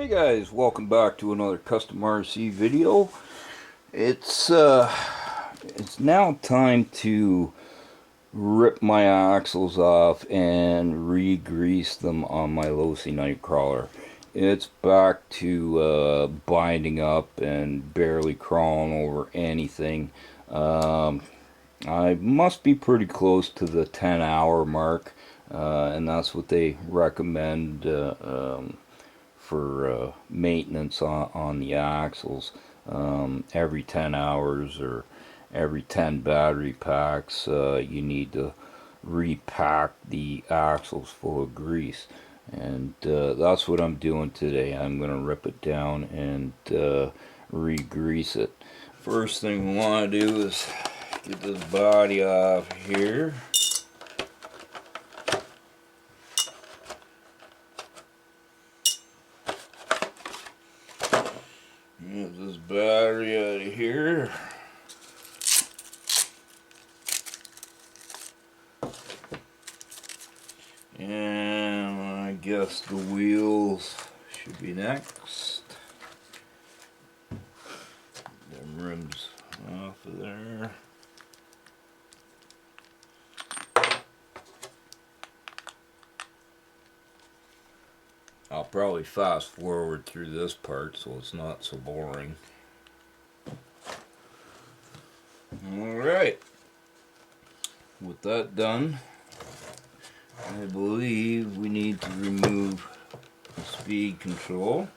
Hey guys, welcome back to another custom RC video. It's now time to rip my axles off and re-grease them on my Losi Night Crawler. It's back to binding up and barely crawling over anything. I must be pretty close to the 10-hour mark, and that's what they recommend for maintenance on the axles. Every 10 hours or every 10 battery packs, you need to repack the axles full of grease. And that's what I'm doing today. I'm going to rip it down and re-grease it. First thing we want to do is get this body off here. Get this battery out of here. And I guess the wheels should be next. The rims off of there. I'll probably fast forward through this part so it's not so boring. Alright, with that done, I believe we need to remove the speed control.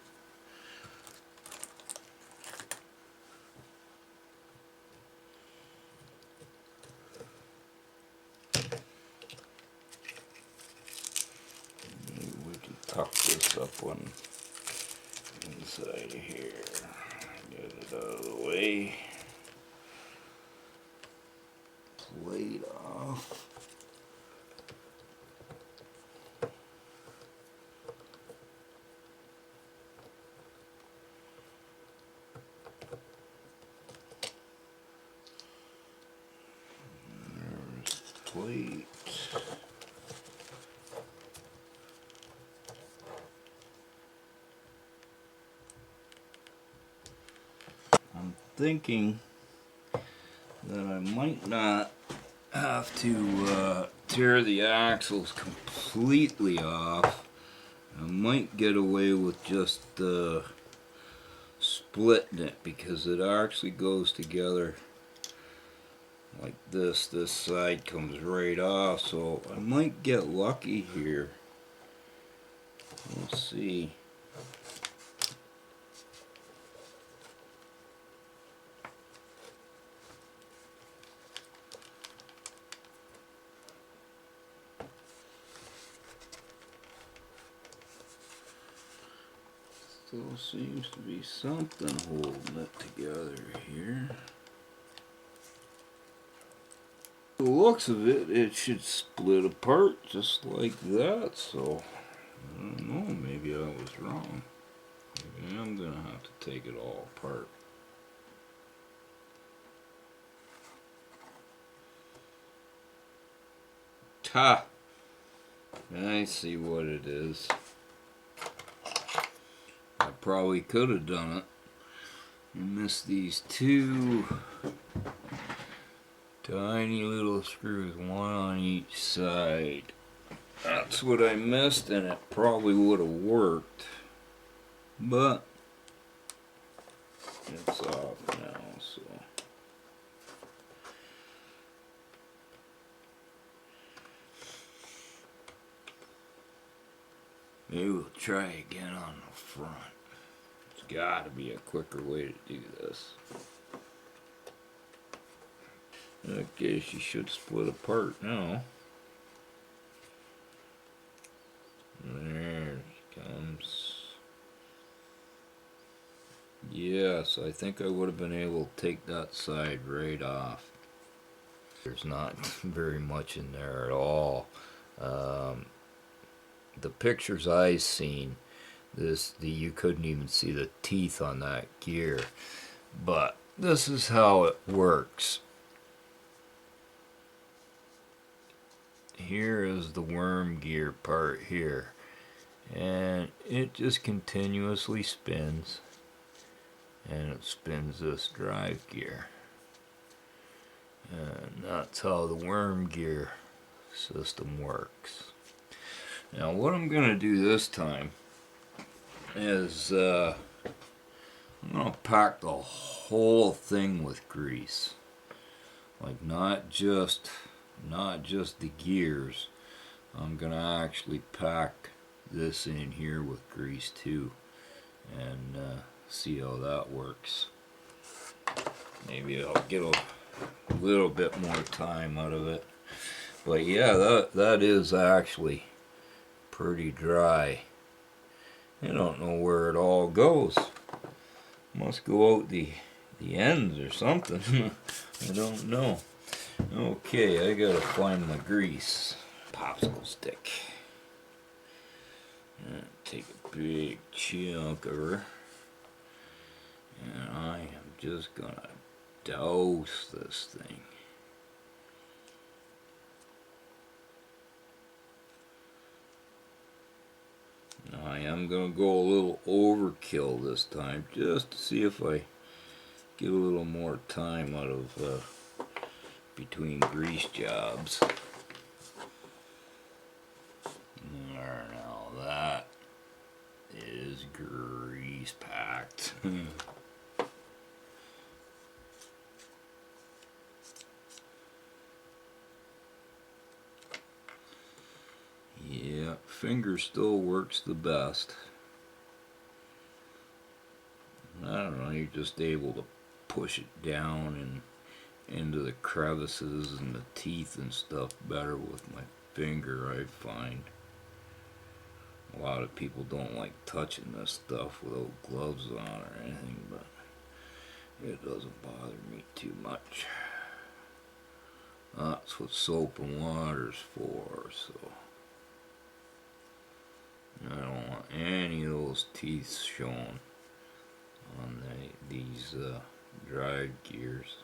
Tuck this up one inside of here. Get it out of the way. Plate off. There's the plate. Thinking that I might not have to tear the axles completely off. I might get away with just splitting it because it actually goes together like this. This side comes right off, so I might get lucky here. We'll see. Still seems to be something holding it together here. The looks of it, it should split apart just like that, so I don't know, maybe I was wrong. Maybe I'm gonna have to take it all apart. Ha! I see what it is. I probably could have done it and missed these two tiny little screws, one on each side. That's what I missed, and it probably would have worked, but it's off now, so maybe we'll try again on the front. There's got to be a quicker way to do this. Okay, she should split apart now. There she comes. Yes, I think I would have been able to take that side right off. There's not very much in there at all. The pictures I seen, you couldn't even see the teeth on that gear. But this is how it works. Here is the worm gear part here, and it just continuously spins, and it spins this drive gear, and that's how the worm gear system works. Now what I'm going to do this time is I'm going to pack the whole thing with grease, like not just the gears. I'm going to actually pack this in here with grease too, and see how that works. Maybe I'll get a little bit more time out of it, but yeah, that is actually pretty dry. I don't know where it all goes. Must go out the ends or something. I don't know. Okay, I gotta find my grease. Popsicle stick. And take a big chunk of her, and I am just gonna douse this thing. Now I am gonna go a little overkill this time, just to see if I get a little more time out of between grease jobs. There, now that is grease packed. Yeah, finger still works the best. I don't know, you're just able to push it down and into the crevices and the teeth and stuff better with my finger, I find. A lot of people don't like touching this stuff without gloves on or anything, but it doesn't bother me too much. That's what soap and water's for, so I don't want any of those teeth showing on these drive gears.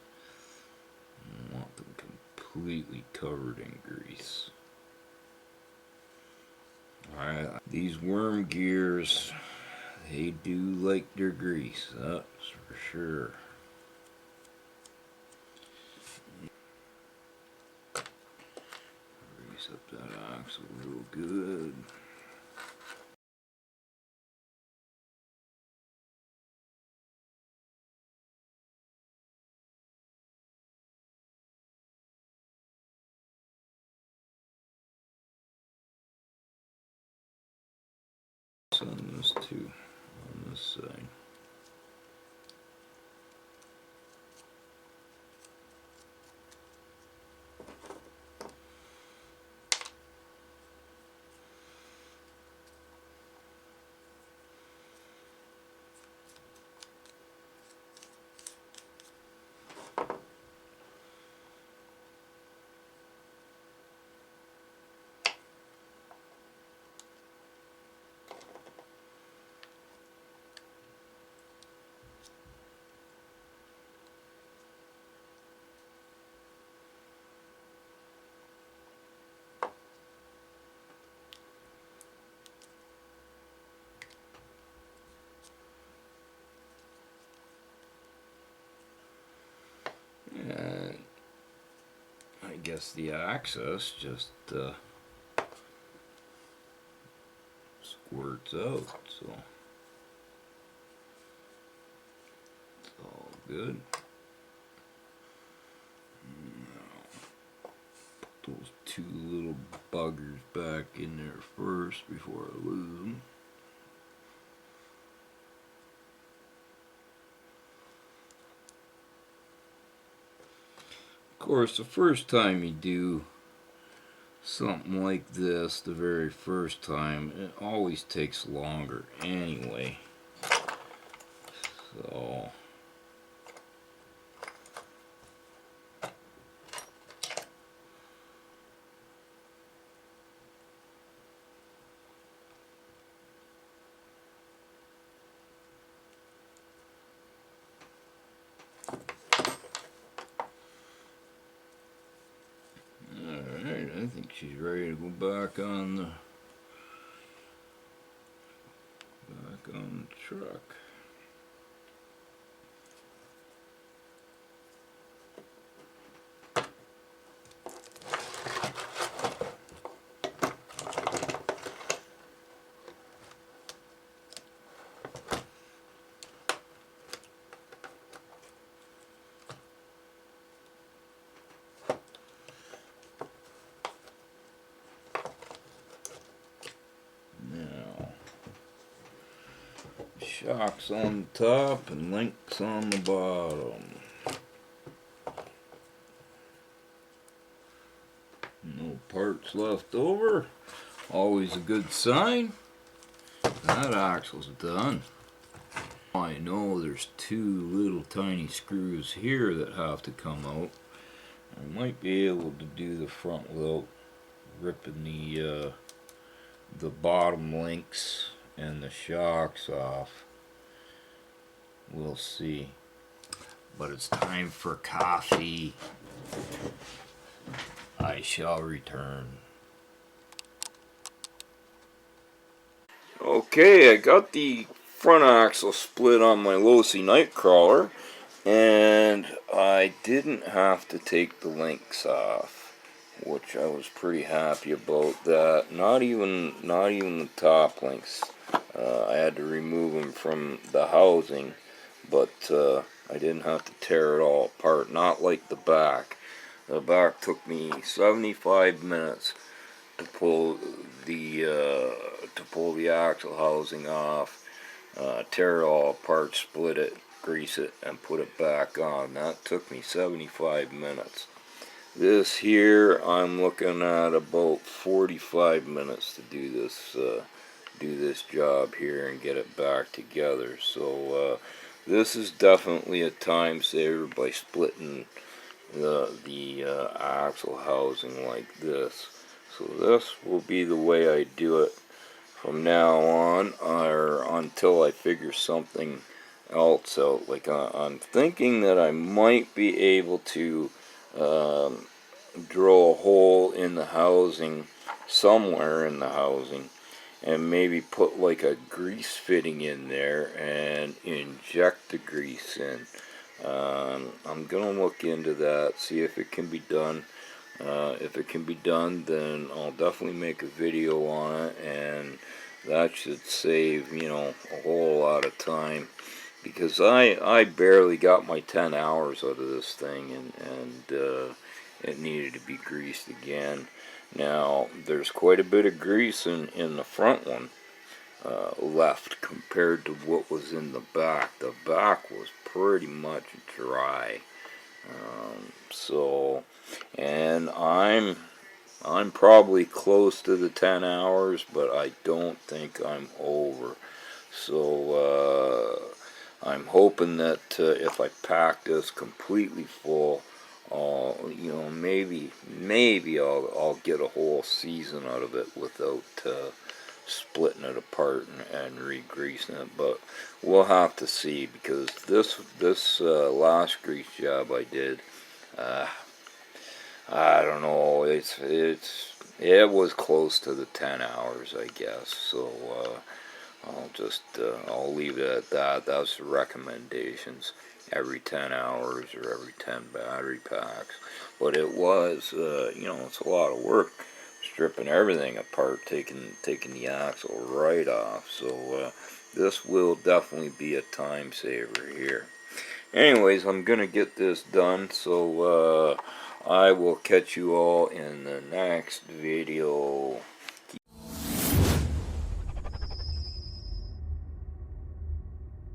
I want them completely covered in grease. Alright, these worm gears, they do like their grease, that's for sure. Grease up that axle real good. On this too, on this side. And I guess the access just squirts out, so it's all good. Now, put those two little buggers back in there first before I lose them. Of course, the first time you do something like this, the very first time, it always takes longer anyway. So I think she's ready to go back on truck. Shocks on the top and links on the bottom. No parts left over. Always a good sign. That axle's done. I know there's two little tiny screws here that have to come out. I might be able to do the front without ripping the bottom links and the shocks off. We'll see. But it's time for coffee. I shall return. Okay, I got the front axle split on my Losi Night Crawler, and I didn't have to take the links off, which I was pretty happy about that. Not even the top links. I had to remove them from the housing, but I didn't have to tear it all apart. Not like the back. The back took me 75 minutes to pull the axle housing off, tear it all apart, split it, grease it, and put it back on. That took me 75 minutes. This here, I'm looking at about 45 minutes to do this job here and get it back together. So this is definitely a time saver by splitting the axle housing like this. So this will be the way I do it from now on, or until I figure something else out. Like I'm thinking that I might be able to drill a hole in the housing, somewhere in the housing, and maybe put like a grease fitting in there and inject the grease in. I'm gonna look into that, see if it can be done. If it can be done, then I'll definitely make a video on it, and that should save, you know, a whole lot of time, because I barely got my 10 hours out of this thing, and it needed to be greased again. Now there's quite a bit of grease in the front one left compared to what was in the back. The back was pretty much dry. And I'm probably close to the 10 hours, but I don't think I'm over. So I'm hoping that if I pack this completely full, you know, maybe I'll get a whole season out of it without splitting it apart and re-greasing it. But we'll have to see, because this last grease job I did, I don't know, it was close to the 10 hours, I guess. So I'll leave it at that. That's the recommendations. Every 10 hours or every 10 battery packs. But it was, you know, it's a lot of work stripping everything apart, taking the axle right off. So this will definitely be a time saver here. Anyways, I'm gonna get this done, so I will catch you all in the next video.